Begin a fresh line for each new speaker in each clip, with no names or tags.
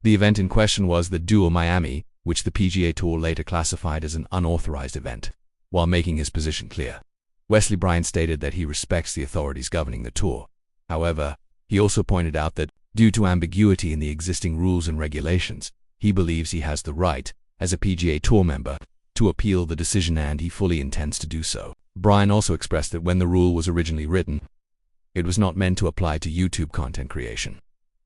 The event in question was the Duel Miami, which the PGA Tour later classified as an unauthorized event. While making his position clear, Wesley Bryan stated that he respects the authorities governing the tour. However, he also pointed out that, due to ambiguity in the existing rules and regulations, he believes he has the right, as a PGA Tour member, to appeal the decision, and he fully intends to do so. Bryan also expressed that when the rule was originally written, it was not meant to apply to YouTube content creation,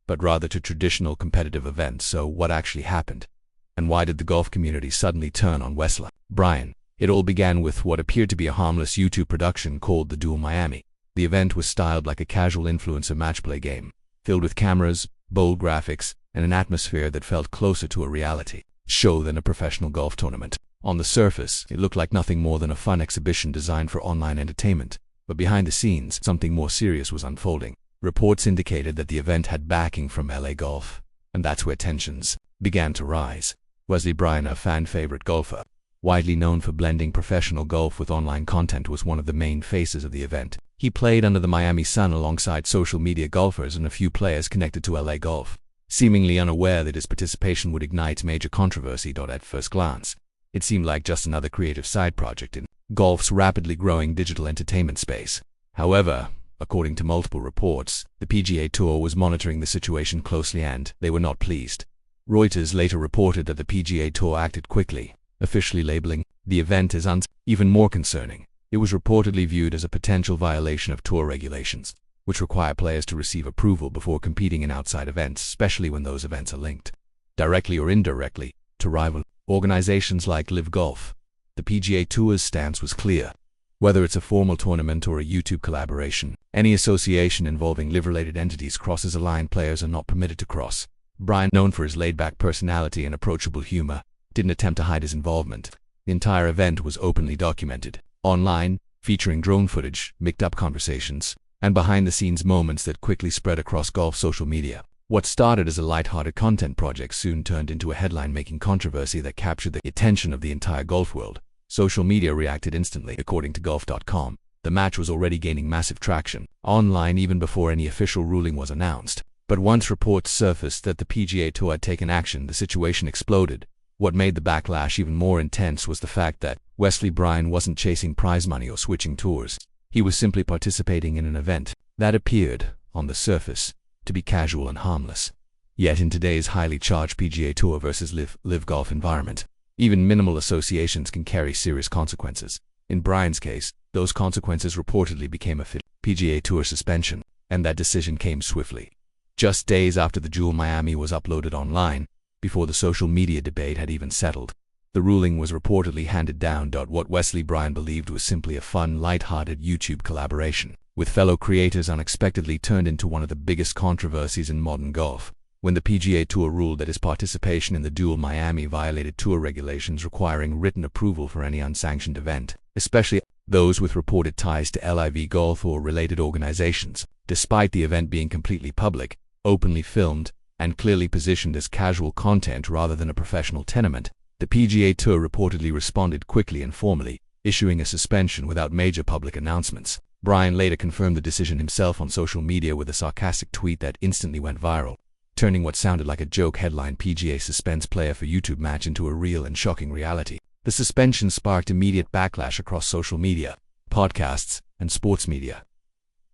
but rather to traditional competitive events. So what actually happened? And why did the golf community suddenly turn on Wesley Bryan? It all began with what appeared to be a harmless YouTube production called the Duel Miami. The event was styled like a casual influencer matchplay game, filled with cameras, bold graphics, and an atmosphere that felt closer to a reality show than a professional golf tournament. On the surface, it looked like nothing more than a fun exhibition designed for online entertainment, but behind the scenes, something more serious was unfolding. Reports indicated that the event had backing from LA Golf, and that's where tensions began to rise. Wesley Bryan, a fan-favorite golfer, widely known for blending professional golf with online content, was one of the main faces of the event. He played under the Miami sun alongside social media golfers and a few players connected to LA Golf, seemingly unaware that his participation would ignite major controversy. At first glance, it seemed like just another creative side project in golf's rapidly growing digital entertainment space. However, according to multiple reports, the PGA Tour was monitoring the situation closely and they were not pleased. Reuters later reported that the PGA Tour acted quickly, officially labeling the event as even more concerning. It was reportedly viewed as a potential violation of tour regulations, which require players to receive approval before competing in outside events, especially when those events are linked, directly or indirectly, to rival organizations like Live Golf. The PGA Tour's stance was clear. Whether it's a formal tournament or a YouTube collaboration, any association involving live-related entities crosses a line players are not permitted to cross. Bryan, known for his laid-back personality and approachable humor, didn't attempt to hide his involvement. The entire event was openly documented online, featuring drone footage, mixed-up conversations, and behind-the-scenes moments that quickly spread across golf social media. What started as a light-hearted content project soon turned into a headline-making controversy that captured the attention of the entire golf world. Social media reacted instantly. According to golf.com, the match was already gaining massive traction online even before any official ruling was announced. But once reports surfaced that the PGA Tour had taken action, the situation exploded. What made the backlash even more intense was the fact that Wesley Bryan wasn't chasing prize money or switching tours. He was simply participating in an event that appeared, on the surface, to be casual and harmless. Yet in today's highly charged PGA Tour versus live golf environment, even minimal associations can carry serious consequences. In Bryan's case, those consequences reportedly became a PGA Tour suspension, and that decision came swiftly. Just days after the Duel Miami was uploaded online, before the social media debate had even settled, the ruling was reportedly handed down. What Wesley Bryan believed was simply a fun, light-hearted YouTube collaboration with fellow creators unexpectedly turned into one of the biggest controversies in modern golf. When the PGA Tour ruled that his participation in the Duel Miami violated tour regulations requiring written approval for any unsanctioned event, especially those with reported ties to LIV Golf or related organizations, despite the event being completely public, openly filmed, and clearly positioned as casual content rather than a professional tournament, the PGA Tour reportedly responded quickly and formally, issuing a suspension without major public announcements. Bryan later confirmed the decision himself on social media with a sarcastic tweet that instantly went viral, turning what sounded like a joke headline "PGA suspends player for YouTube match" into a real and shocking reality. The suspension sparked immediate backlash across social media, podcasts, and sports media,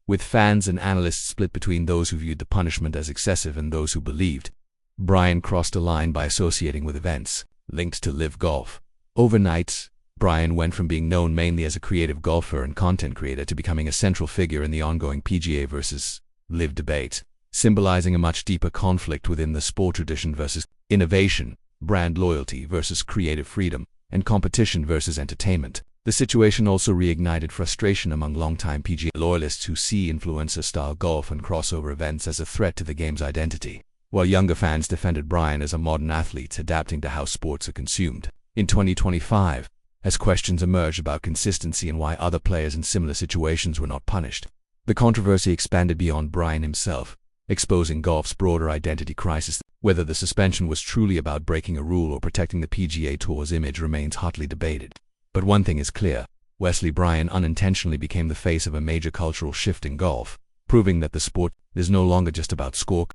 with fans and analysts split between those who viewed the punishment as excessive and those who believed Bryan crossed a line by associating with events linked to live golf. Overnight, Bryan went from being known mainly as a creative golfer and content creator to becoming a central figure in the ongoing PGA versus live debate, symbolizing a much deeper conflict within the sport: tradition versus innovation, brand loyalty versus creative freedom, and competition versus entertainment. The situation also reignited frustration among longtime PGA loyalists who see influencer-style golf and crossover events as a threat to the game's identity, while younger fans defended Bryan as a modern athlete adapting to how sports are consumed. In 2025, as questions emerged about consistency and why other players in similar situations were not punished, the controversy expanded beyond Bryan himself, exposing golf's broader identity crisis. Whether the suspension was truly about breaking a rule or protecting the PGA Tour's image remains hotly debated. But one thing is clear: Wesley Bryan unintentionally became the face of a major cultural shift in golf, proving that the sport is no longer just about